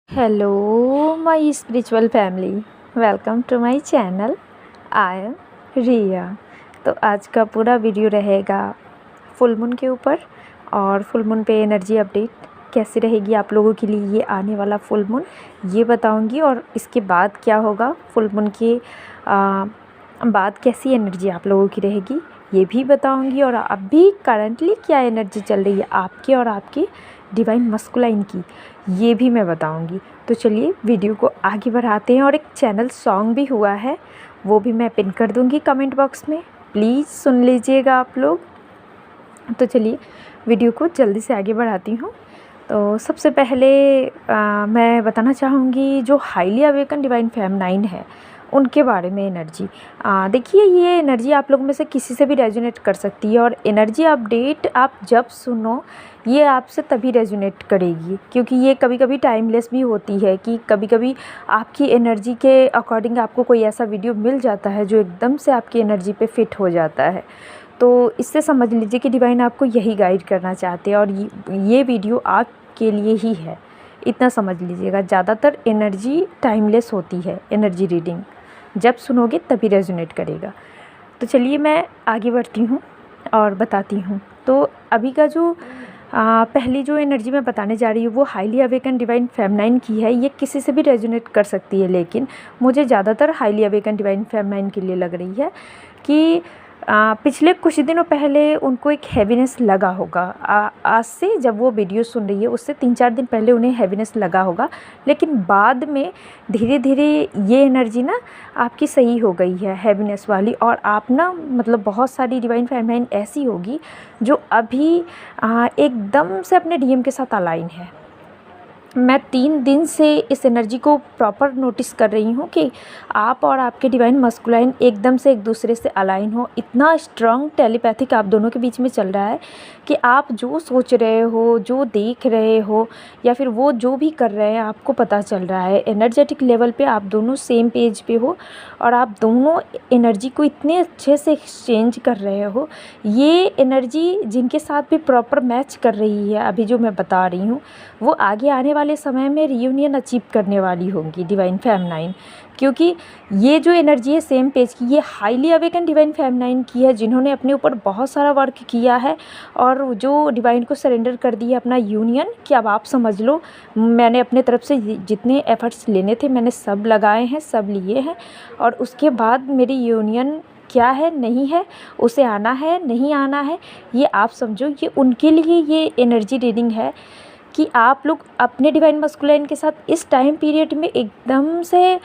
Hello, my spiritual family. Welcome to my channel. I am Riya. तो आज का पूरा वीडियो रहेगा फुल मून के ऊपर और फुल मून पे एनर्जी अपडेट कैसी रहेगी आप लोगों के लिए, ये आने वाला फुल मून ये बताऊंगी। और इसके बाद क्या होगा, फुल मून के बाद कैसी एनर्जी आप लोगों की रहेगी ये भी बताऊंगी। और अभी करंटली क्या एनर्जी चल रही है आपके और आपके डिवाइन मस्कुलाइन की, ये भी मैं बताऊंगी। तो चलिए वीडियो को आगे बढ़ाते हैं। और एक चैनल सॉन्ग भी हुआ है, वो भी मैं पिन कर दूंगी कमेंट बॉक्स में, प्लीज़ सुन लीजिएगा आप लोग। तो चलिए वीडियो को जल्दी से आगे बढ़ाती हूँ। तो सबसे पहले मैं बताना चाहूँगी जो हाईली अवेकन डिवाइन फेमिनाइन है उनके बारे में एनर्जी। देखिए ये एनर्जी आप लोगों में से किसी से भी रेजोनेट कर सकती है। और एनर्जी अपडेट आप जब सुनो ये आपसे तभी रेजोनेट करेगी, क्योंकि ये कभी कभी टाइमलेस भी होती है कि कभी कभी आपकी एनर्जी के अकॉर्डिंग आपको कोई ऐसा वीडियो मिल जाता है जो एकदम से आपकी एनर्जी पे फिट हो जाता है। तो इससे समझ लीजिए कि डिवाइन आपको यही गाइड करना चाहते हैं और ये वीडियो आपके लिए ही है, इतना समझ लीजिएगा। ज़्यादातर एनर्जी टाइमलेस होती है, एनर्जी रीडिंग जब सुनोगे तभी रेजोनेट करेगा। तो चलिए मैं आगे बढ़ती हूँ और बताती हूँ। तो अभी का जो पहली जो एनर्जी मैं बताने जा रही हूँ वो हाईली अवेकन डिवाइन फेमिनाइन की है। ये किसी से भी रेजोनेट कर सकती है, लेकिन मुझे ज़्यादातर हाईली अवेकन डिवाइन फेमिनाइन के लिए लग रही है कि पिछले कुछ दिनों पहले उनको एक हैवीनेस लगा होगा। आज से जब वो वीडियो सुन रही है उससे 3-4 दिन पहले उन्हें हैवीनेस लगा होगा, लेकिन बाद में धीरे धीरे ये एनर्जी ना आपकी सही हो गई है हैवीनेस वाली। और आप ना मतलब बहुत सारी डिवाइन फेमिनाइन ऐसी होगी जो अभी एकदम से अपने डीएम के साथ अलाइन है। मैं 3 दिन से इस एनर्जी को प्रॉपर नोटिस कर रही हूँ कि आप और आपके डिवाइन मस्कुलाइन एकदम से एक दूसरे से अलाइन हो। इतना स्ट्रॉन्ग टेलीपैथिक आप दोनों के बीच में चल रहा है कि आप जो सोच रहे हो, जो देख रहे हो या फिर वो जो भी कर रहे हैं आपको पता चल रहा है। एनर्जेटिक लेवल पे आप दोनों सेम पेज पे हो और आप दोनों एनर्जी को इतने अच्छे से एक्सचेंज कर रहे हो। ये एनर्जी जिनके साथ भी प्रॉपर मैच कर रही है अभी जो मैं बता रही हूँ, वो आगे आने वाले समय में रियूनियन अचीव करने वाली होंगी डिवाइन फेमिनाइन। क्योंकि ये जो एनर्जी है सेम पेज की, ये हाईली अवेकन डिवाइन फेमिनाइन की है जिन्होंने अपने ऊपर बहुत सारा वर्क किया है और जो डिवाइन को सरेंडर कर दिया अपना यूनियन कि अब आप समझ लो मैंने अपने तरफ से जितने एफर्ट्स लेने थे मैंने सब लगाए हैं, सब लिए हैं। और उसके बाद मेरी यूनियन क्या है नहीं है, उसे आना है नहीं आना है, ये आप समझो। ये उनके लिए ये एनर्जी रीडिंग है कि आप लोग अपने डिवाइन मस्कुलाइन के साथ इस टाइम पीरियड में एकदम से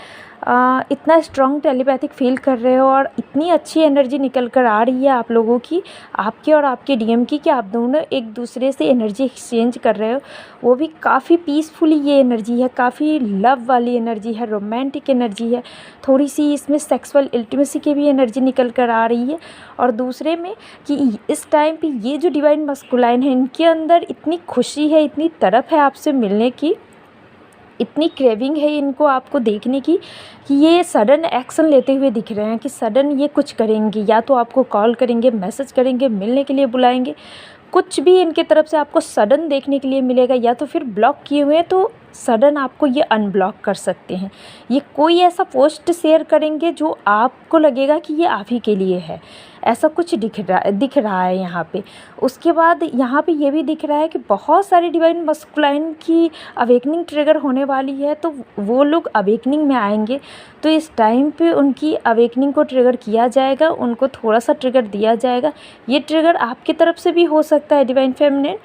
इतना स्ट्रॉन्ग टेलीपैथिक फील कर रहे हो और इतनी अच्छी एनर्जी निकल कर आ रही है आप लोगों की, आपके और आपके डीएम की, कि आप दोनों एक दूसरे से एनर्जी एक्सचेंज कर रहे हो। वो भी काफ़ी पीसफुली ये एनर्जी है, काफ़ी लव वाली एनर्जी है, रोमांटिक एनर्जी है। थोड़ी सी इसमें सेक्सुअल इंटीमेसी की भी एनर्जी निकल कर आ रही है। और दूसरे में कि इस टाइम पे ये जो डिवाइन मस्कुलाइन है इनके अंदर इतनी खुशी है, इतनी तड़प है आपसे मिलने की, इतनी क्रेविंग है इनको आपको देखने की कि ये सडन एक्शन लेते हुए दिख रहे हैं कि सडन ये कुछ करेंगे, या तो आपको कॉल करेंगे, मैसेज करेंगे, मिलने के लिए बुलाएंगे। कुछ भी इनके तरफ से आपको सडन देखने के लिए मिलेगा, या तो फिर ब्लॉक किए हुए हैं तो सडन आपको ये अनब्लॉक कर सकते हैं। ये कोई ऐसा पोस्ट शेयर करेंगे जो आपको लगेगा कि ये आप ही के लिए है, ऐसा कुछ दिख रहा है यहाँ पे। उसके बाद यहाँ पे ये भी दिख रहा है कि बहुत सारी डिवाइन मस्कुलाइन की अवेकनिंग ट्रिगर होने वाली है, तो वो लोग अवेकनिंग में आएंगे। तो इस टाइम पे उनकी अवेकनिंग को ट्रिगर किया जाएगा, उनको थोड़ा सा ट्रिगर दिया जाएगा। ये ट्रिगर आपकी तरफ से भी हो सकता है डिवाइन फेमिनिन,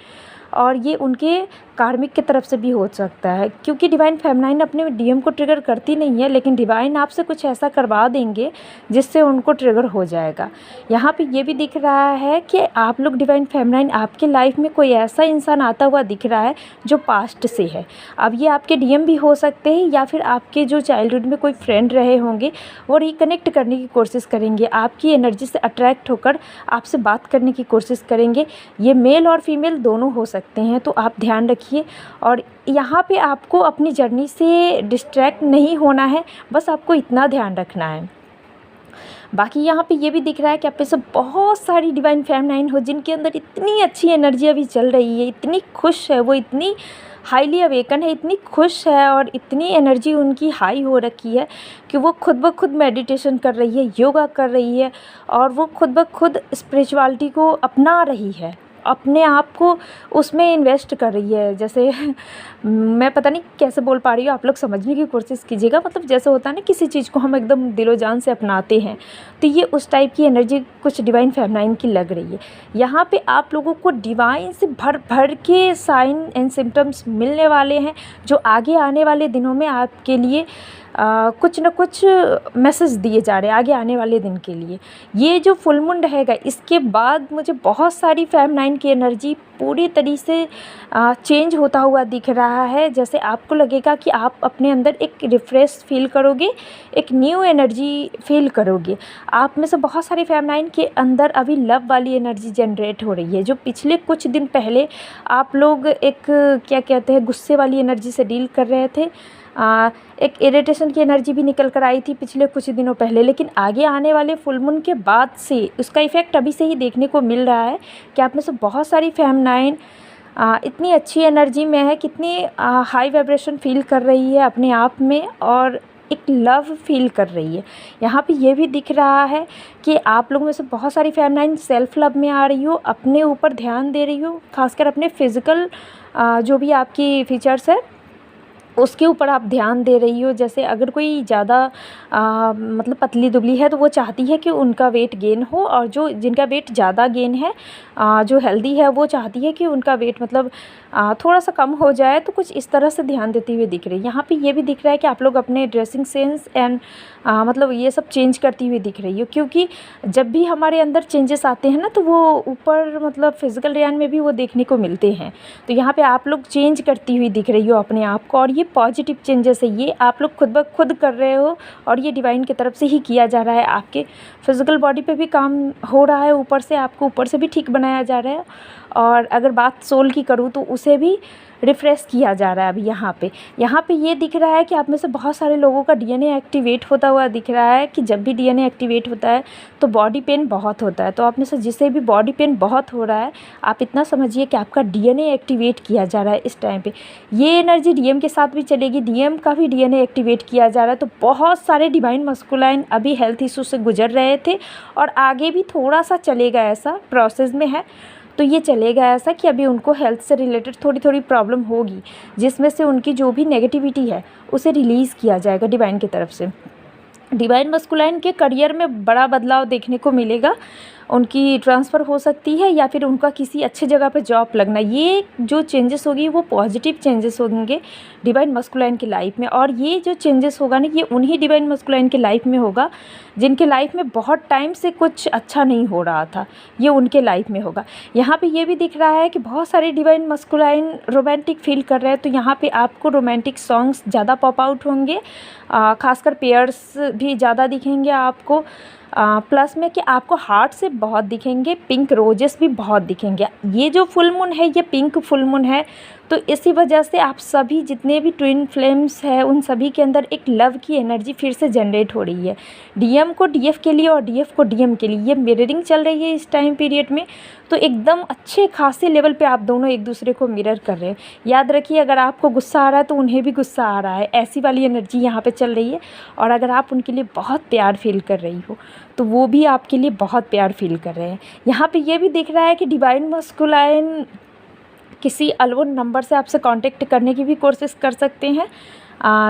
और ये उनके कार्मिक की तरफ से भी हो सकता है, क्योंकि डिवाइन फेमिनाइन अपने डीएम को ट्रिगर करती नहीं है, लेकिन डिवाइन आपसे कुछ ऐसा करवा देंगे जिससे उनको ट्रिगर हो जाएगा। यहाँ पे ये भी दिख रहा है कि आप लोग डिवाइन फेमिनाइन आपके लाइफ में कोई ऐसा इंसान आता हुआ दिख रहा है जो पास्ट से है। अब ये आपके डीएम भी हो सकते हैं, या फिर आपके जो चाइल्डहुड में कोई फ्रेंड रहे होंगे वो रिकनेक्ट करने की कोशिश करेंगे, आपकी एनर्जी से अट्रैक्ट होकर आपसे बात करने की कोशिश करेंगे। ये मेल और फीमेल दोनों हो सकते हैं, तो आप ध्यान रखिए। और यहाँ पे आपको अपनी जर्नी से डिस्ट्रैक्ट नहीं होना है, बस आपको इतना ध्यान रखना है। बाकी यहाँ पे ये भी दिख रहा है कि आप पे सब बहुत सारी डिवाइन फेमिनाइन हो जिनके अंदर इतनी अच्छी एनर्जी अभी चल रही है, इतनी खुश है वो, इतनी हाईली अवेकन है, इतनी खुश है और इतनी एनर्जी उनकी हाई हो रखी है कि वो खुद ब खुद मेडिटेशन कर रही है, योगा कर रही है और वो खुद ब खुद स्पिरिचुअलिटी को अपना रही है, अपने आप को उसमें इन्वेस्ट कर रही है। जैसे मैं पता नहीं कैसे बोल पा रही हूँ, आप लोग समझने की कोशिश कीजिएगा। मतलब जैसे होता है ना, किसी चीज़ को हम एकदम दिलो जान से अपनाते हैं, तो ये उस टाइप की एनर्जी कुछ डिवाइन फेमिनाइन की लग रही है। यहाँ पे आप लोगों को डिवाइन से भर भर के साइन एंड सिम्टम्स मिलने वाले हैं, जो आगे आने वाले दिनों में आपके लिए कुछ न कुछ मैसेज दिए जा रहे हैं आगे आने वाले दिन के लिए। ये जो फुल मून रहेगा, इसके बाद मुझे बहुत सारी फेमिनाइन की एनर्जी पूरी तरीके से चेंज होता हुआ दिख रहा है। जैसे आपको लगेगा कि आप अपने अंदर एक रिफ़्रेश फील करोगे, एक न्यू एनर्जी फील करोगे। आप में से बहुत सारी फेमिनाइन के अंदर अभी लव वाली एनर्जी जनरेट हो रही है, जो पिछले कुछ दिन पहले आप लोग एक क्या कहते हैं, गुस्से वाली एनर्जी से डील कर रहे थे। एक इरिटेशन की एनर्जी भी निकल कर आई थी पिछले कुछ दिनों पहले, लेकिन आगे आने वाले फुल मून के बाद से उसका इफ़ेक्ट अभी से ही देखने को मिल रहा है कि आप में से बहुत सारी फेमिनाइन इतनी अच्छी एनर्जी में है, कितनी हाई वाइब्रेशन फील कर रही है अपने आप में और एक लव फील कर रही है। यहाँ पे ये भी दिख रहा है कि आप लोगों में से बहुत सारी फेमिनाइन सेल्फ लव में आ रही हो, अपने ऊपर ध्यान दे रही हो, खासकर अपने फिज़िकल जो भी आपकी फीचर्स है उसके ऊपर आप ध्यान दे रही हो। जैसे अगर कोई ज़्यादा मतलब पतली दुबली है तो वो चाहती है कि उनका वेट गेन हो, और जो जिनका वेट ज़्यादा गेन है, जो हेल्दी है, वो चाहती है कि उनका वेट मतलब थोड़ा सा कम हो जाए। तो कुछ इस तरह से ध्यान देती हुई दिख रही है। यहाँ पे ये भी दिख रहा है कि आप लोग अपने ड्रेसिंग सेंस एंड मतलब ये सब चेंज करती हुई दिख रही हो, क्योंकि जब भी हमारे अंदर चेंजेस आते हैं ना, तो वो ऊपर मतलब फिज़िकल रियान में भी वो देखने को मिलते हैं। तो यहाँ पे आप लोग चेंज करती हुई दिख रही हो अपने आप को, और ये पॉजिटिव चेंजेस है, ये आप लोग खुद ब खुद कर रहे हो और ये डिवाइन की तरफ से ही किया जा रहा है। आपके फिज़िकल बॉडी पे भी काम हो रहा है, ऊपर से आपको ऊपर से भी ठीक बनाया जा रहा है। और अगर बात सोल की करूँ तो उसे भी रिफ़्रेश किया जा रहा है। अभी यहाँ पे ये दिख रहा है कि आप में से बहुत सारे लोगों का डीएनए एक्टिवेट होता हुआ दिख रहा है कि जब भी डीएनए एक्टिवेट होता है तो बॉडी पेन बहुत होता है। तो आप में से जिसे भी बॉडी पेन बहुत हो रहा है, आप इतना समझिए कि आपका डीएनए एक्टिवेट किया जा रहा है इस टाइम पे। ये एनर्जी डीएम के साथ भी चलेगी, डीएम का भी डीएनए एक्टिवेट किया जा रहा है। तो बहुत सारे डिवाइन मस्कुलाइन अभी हेल्थ इशू से गुजर रहे थे और आगे भी थोड़ा सा चलेगा, ऐसा प्रोसेस में है। तो ये चलेगा ऐसा कि अभी उनको हेल्थ से रिलेटेड थोड़ी थोड़ी प्रॉब्लम होगी, जिसमें से उनकी जो भी नेगेटिविटी है उसे रिलीज़ किया जाएगा डिवाइन की तरफ से। डिवाइन मस्कुलाइन के करियर में बड़ा बदलाव देखने को मिलेगा, उनकी ट्रांसफ़र हो सकती है या फिर उनका किसी अच्छी जगह पे जॉब लगना। ये जो चेंजेस होगी वो पॉजिटिव चेंजेस होंगे डिवाइन मस्कुलाइन की लाइफ में। और ये जो चेंजेस होगा ना, ये उन्हीं डिवाइन मस्कुलाइन की लाइफ में होगा जिनके लाइफ में बहुत टाइम से कुछ अच्छा नहीं हो रहा था, ये उनके लाइफ में होगा। यहाँ पे ये भी दिख रहा है कि बहुत सारे डिवाइन मस्कुलाइन रोमांटिक फील कर रहे हैं, तो यहाँ पे आपको रोमांटिक सॉन्ग्स ज़्यादा पॉप आउट होंगे, खासकर पेयर्स भी ज़्यादा दिखेंगे आपको। प्लस में कि आपको हार्ट से बहुत दिखेंगे, पिंक रोजेस भी बहुत दिखेंगे। ये जो फुल मून है ये पिंक फुल मून है, तो इसी वजह से आप सभी जितने भी ट्विन फ्लेम्स हैं उन सभी के अंदर एक लव की एनर्जी फिर से जनरेट हो रही है। डीएम को डीएफ के लिए और डीएफ को डीएम के लिए ये मिररिंग चल रही है इस टाइम पीरियड में। तो एकदम अच्छे खासे लेवल पे आप दोनों एक दूसरे को मिरर कर रहे हैं। याद रखिए, अगर आपको गुस्सा आ रहा है तो उन्हें भी गुस्सा आ रहा है, ऐसी वाली एनर्जी यहाँ पे चल रही है। और अगर आप उनके लिए बहुत प्यार फील कर रही हो तो वो भी आपके लिए बहुत प्यार फील कर रहे हैं। यहाँ पे ये भी दिख रहा है कि डिवाइन मस्कुलाइन किसी अननोन नंबर से आपसे कांटेक्ट करने की भी कोशिश कर सकते हैं।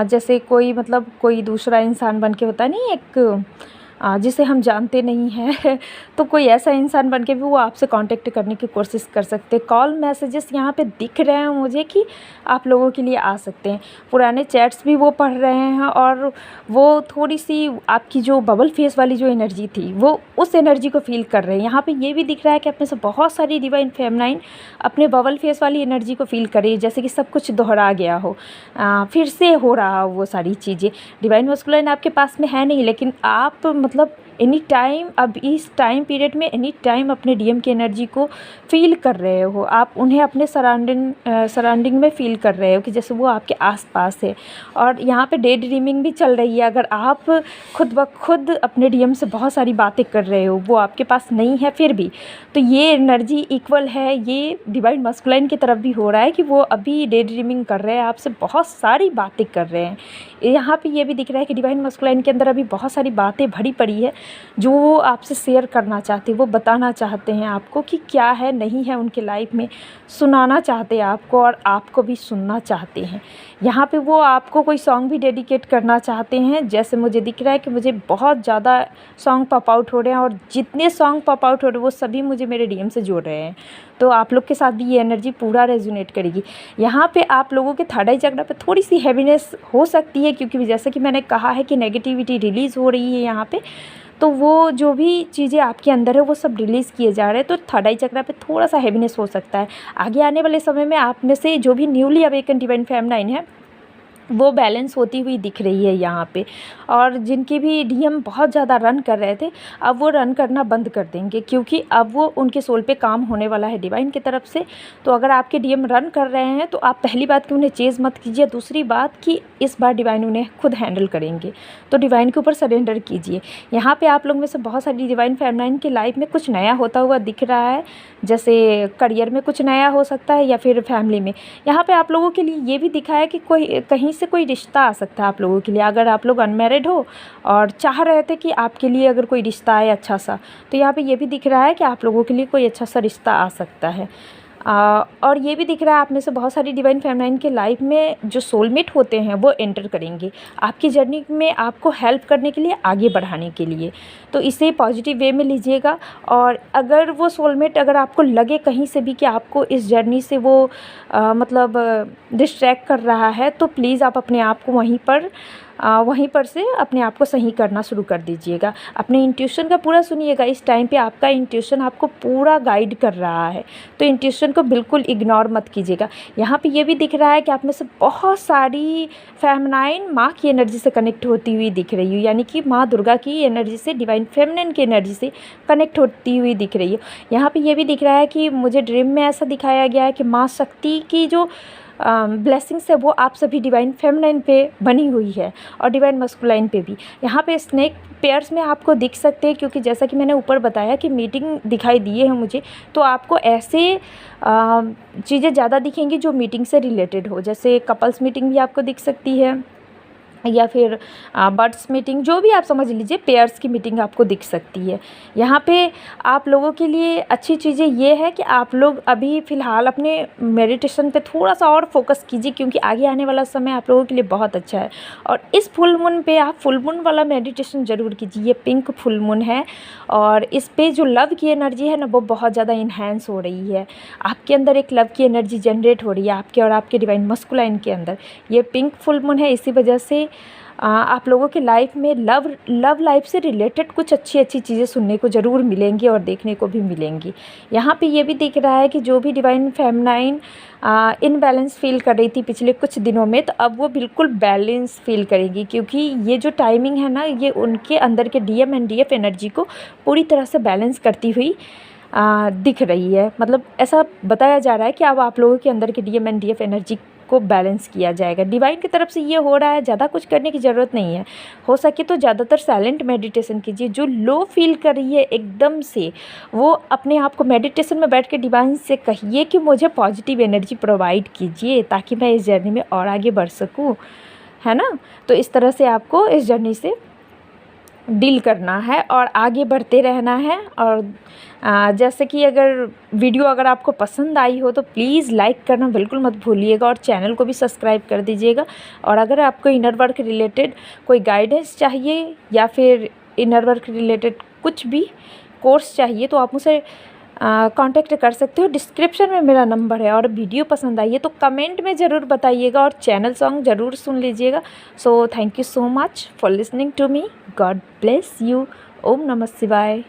जैसे कोई मतलब कोई दूसरा इंसान बन के होता नहीं, एक जिसे हम जानते नहीं हैं तो कोई ऐसा इंसान बन के भी वो आपसे कांटेक्ट करने की कोशिश कर सकते हैं। कॉल मैसेजेस यहाँ पे दिख रहे हैं मुझे कि आप लोगों के लिए आ सकते हैं। पुराने चैट्स भी वो पढ़ रहे हैं और वो थोड़ी सी आपकी जो बबल फेस वाली जो एनर्जी थी वो उस एनर्जी को फील कर रहे हैं। यहाँ पे ये भी दिख रहा है कि अपने से बहुत सारी डिवाइन फेमिनाइन अपने बबल फेस वाली एनर्जी को फील कर रही है, जैसे कि सब कुछ दोहरा गया हो, फिर से हो रहा हो वो सारी चीज़ें। डिवाइन मस्कुलाइन आपके पास में है नहीं, लेकिन आप मतलब एनी टाइम, अब इस टाइम पीरियड में एनी टाइम अपने डीएम की एनर्जी को फील कर रहे हो, आप उन्हें अपने सराउंडिंग में फील कर रहे हो कि जैसे वो आपके आसपास है। और यहाँ पे डे ड्रीमिंग भी चल रही है। अगर आप खुद ब खुद अपने डीएम से बहुत सारी बातें कर रहे हो, वो आपके पास नहीं है फिर भी, तो ये एनर्जी इक्वल है, ये डिवाइन मस्कुलाइन की तरफ भी हो रहा है कि वो अभी डे ड्रीमिंग कर रहे हैं, आपसे बहुत सारी बातें कर रहे हैं। यहाँ पे ये भी दिख रहा है कि डिवाइन मस्कुलाइन के अंदर अभी बहुत सारी बातें भरी पड़ी है जो वो आपसे शेयर करना चाहते हैं, वो बताना चाहते हैं आपको कि क्या है नहीं है उनके लाइफ में, सुनाना चाहते हैं आपको और आपको भी सुनना चाहते हैं। यहाँ पे वो आपको कोई सॉन्ग भी डेडिकेट करना चाहते हैं। जैसे मुझे दिख रहा है कि मुझे बहुत ज़्यादा सॉन्ग पॉप आउट हो रहे हैं और जितने सॉन्ग पॉप आउट हो रहे हैं वो सभी मुझे मेरे डीएम से जोड़ रहे हैं। तो आप लोग के साथ भी ये एनर्जी पूरा रेजोनेट करेगी। यहाँ पे आप लोगों के थर्ड आई चक्र पे थोड़ी सी हैवीनेस हो सकती है, क्योंकि जैसे कि मैंने कहा है कि नेगेटिविटी रिलीज़ हो रही है यहाँ पे, तो वो जो भी चीज़ें आपके अंदर है वो सब रिलीज़ किए जा रहे हैं। तो थर्ड आई चक्र पे थोड़ा सा हैवीनेस हो सकता है। आगे आने वाले समय में आप में से जो भी न्यूली अवेकन डिवाइन फेमिनाइन है वो बैलेंस होती हुई दिख रही है यहाँ पे। और जिनके भी डीएम बहुत ज़्यादा रन कर रहे थे, अब वो रन करना बंद कर देंगे, क्योंकि अब वो उनके सोल पे काम होने वाला है डिवाइन की तरफ से। तो अगर आपके डीएम रन कर रहे हैं तो आप पहली बात कि उन्हें चेज़ मत कीजिए, दूसरी बात कि इस बार डिवाइन उन्हें खुद हैंडल करेंगे, तो डिवाइन के ऊपर सरेंडर कीजिए। यहाँ पर आप लोग में से बहुत सारी डिवाइन फेमिनाइन की लाइफ में कुछ नया होता हुआ दिख रहा है, जैसे करियर में कुछ नया हो सकता है या फिर फैमिली में। यहाँ पे आप लोगों के लिए ये भी दिखा है कि कोई कहीं से कोई रिश्ता आ सकता है आप लोगों के लिए। अगर आप लोग अनमैरिड हो और चाह रहे थे कि आपके लिए अगर कोई रिश्ता आए अच्छा सा, तो यहाँ पे ये भी दिख रहा है कि आप लोगों के लिए कोई अच्छा सा रिश्ता आ सकता है। और ये भी दिख रहा है आप में से बहुत सारी डिवाइन फेमिनाइन के लाइफ में जो सोलमेट होते हैं वो एंटर करेंगे आपकी जर्नी में, आपको हेल्प करने के लिए, आगे बढ़ाने के लिए। तो इसे पॉजिटिव वे में लीजिएगा। और अगर वो सोलमेट अगर आपको लगे कहीं से भी कि आपको इस जर्नी से वो मतलब डिस्ट्रैक्ट कर रहा है, तो प्लीज़ आप अपने आप को वहीं पर से अपने आप को सही करना शुरू कर दीजिएगा। अपने इंट्यूशन का पूरा सुनिएगा। इस टाइम पे आपका इंट्यूशन आपको पूरा गाइड कर रहा है, तो इंट्यूशन को बिल्कुल इग्नोर मत कीजिएगा। यहाँ पे ये भी दिख रहा है कि आप में से बहुत सारी फेमिनाइन माँ की एनर्जी से कनेक्ट होती हुई दिख रही है, यानी कि माँ दुर्गा की एनर्जी से, डिवाइन फेमिनिन की एनर्जी से कनेक्ट होती हुई दिख रही है। यहाँ पे ये भी दिख रहा है कि मुझे ड्रीम में ऐसा दिखाया गया है कि माँ शक्ति की जो ब्लेसिंग्स है वो आप सभी डिवाइन फेमिनाइन पे बनी हुई है और डिवाइन मस्कुलाइन पे भी। यहाँ पे स्नेक पेयर्स में आपको दिख सकते हैं, क्योंकि जैसा कि मैंने ऊपर बताया कि मीटिंग दिखाई दिए हैं मुझे, तो आपको ऐसे चीज़ें ज़्यादा दिखेंगी जो मीटिंग से रिलेटेड हो। जैसे कपल्स मीटिंग भी आपको दिख सकती है, या फिर बर्ड्स मीटिंग, जो भी आप समझ लीजिए, पेयर्स की मीटिंग आपको दिख सकती है। यहाँ पे आप लोगों के लिए अच्छी चीज़ें ये है कि आप लोग अभी फ़िलहाल अपने मेडिटेशन पे थोड़ा सा और फोकस कीजिए, क्योंकि आगे आने वाला समय आप लोगों के लिए बहुत अच्छा है। और इस फुल मून पे आप फुल मून वाला मेडिटेशन ज़रूर कीजिए। ये पिंक फुल मून है और इस पे जो लव की एनर्जी है ना, वो बहुत ज़्यादा इन्हेंस हो रही है। आपके अंदर एक लव की एनर्जी जनरेट हो रही है, आपके और आपके डिवाइन मस्कुलाइन के अंदर। ये पिंक फुल मून है, इसी वजह से आप लोगों के लाइफ में लव लाइफ से रिलेटेड कुछ अच्छी चीज़ें सुनने को ज़रूर मिलेंगी और देखने को भी मिलेंगी। यहाँ पे ये भी दिख रहा है कि जो भी डिवाइन फेमिनाइन इनबैलेंस फील कर रही थी पिछले कुछ दिनों में, तो अब वो बिल्कुल बैलेंस फील करेगी, क्योंकि ये जो टाइमिंग है ना, ये उनके अंदर के डीएम एंड डीएफ एनर्जी को पूरी तरह से बैलेंस करती हुई दिख रही है। मतलब ऐसा बताया जा रहा है कि अब आप लोगों के अंदर के डीएम एंड डीएफ एनर्जी को बैलेंस किया जाएगा। डिवाइन की तरफ से ये हो रहा है, ज़्यादा कुछ करने की ज़रूरत नहीं है। हो सके तो ज़्यादातर साइलेंट मेडिटेशन कीजिए। जो लो फील कर रही है एकदम से, वो अपने आप को मेडिटेशन में बैठ के डिवाइन से कहिए कि मुझे पॉजिटिव एनर्जी प्रोवाइड कीजिए, ताकि मैं इस जर्नी में और आगे बढ़ सकूँ, है ना। तो इस तरह से आपको इस जर्नी से डील करना है और आगे बढ़ते रहना है। और जैसे कि वीडियो अगर आपको पसंद आई हो तो प्लीज़ लाइक करना बिल्कुल मत भूलिएगा और चैनल को भी सब्सक्राइब कर दीजिएगा। और अगर आपको इनर वर्क रिलेटेड कोई गाइडेंस चाहिए या फिर इनर वर्क रिलेटेड कुछ भी कोर्स चाहिए, तो आप मुझसे कांटेक्ट कर सकते हो। डिस्क्रिप्शन में मेरा नंबर है। और वीडियो पसंद आई है तो कमेंट में ज़रूर बताइएगा और चैनल सॉन्ग ज़रूर सुन लीजिएगा। So thank you so much for listening to me. God bless you. ओम नमः शिवाय।